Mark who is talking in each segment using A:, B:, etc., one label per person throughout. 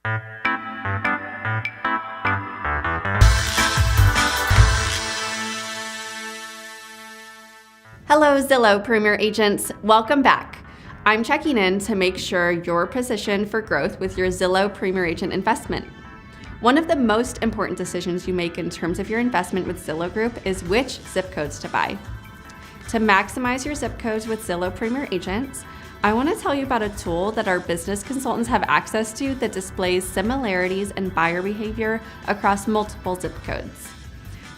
A: Hello, Zillow Premier Agents. Welcome back. I'm checking in to make sure you're positioned for growth with your Zillow Premier Agent investment. One of the most important decisions you make in terms of your investment with Zillow Group is which zip codes to buy. To maximize your zip codes with Zillow Premier Agents, I want to tell you about a tool that our business consultants have access to that displays similarities in buyer behavior across multiple zip codes.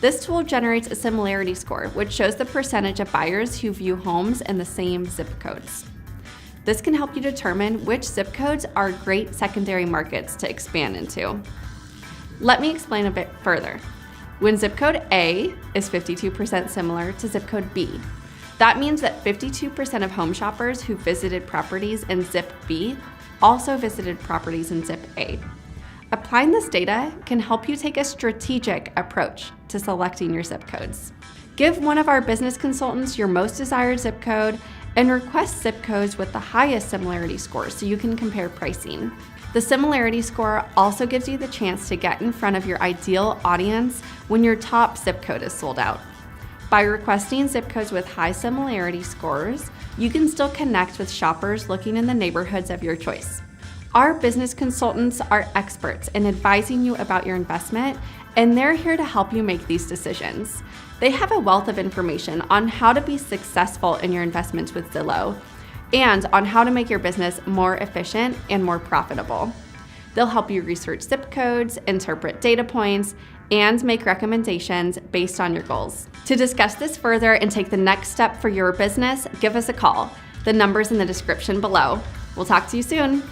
A: This tool generates a similarity score, which shows the percentage of buyers who view homes in the same zip codes. This can help you determine which zip codes are great secondary markets to expand into. Let me explain a bit further. When zip code A is 52% similar to zip code B, that means that 52% of home shoppers who visited properties in zip B also visited properties in zip A. Applying this data can help you take a strategic approach to selecting your zip codes. Give one of our business consultants your most desired zip code and request zip codes with the highest similarity score so you can compare pricing. The similarity score also gives you the chance to get in front of your ideal audience when your top zip code is sold out. By requesting zip codes with high similarity scores, you can still connect with shoppers looking in the neighborhoods of your choice. Our business consultants are experts in advising you about your investment, and they're here to help you make these decisions. They have a wealth of information on how to be successful in your investments with Zillow and on how to make your business more efficient and more profitable. They'll help you research zip codes, interpret data points, and make recommendations based on your goals. To discuss this further and take the next step for your business, give us a call. The number's in the description below. We'll talk to you soon.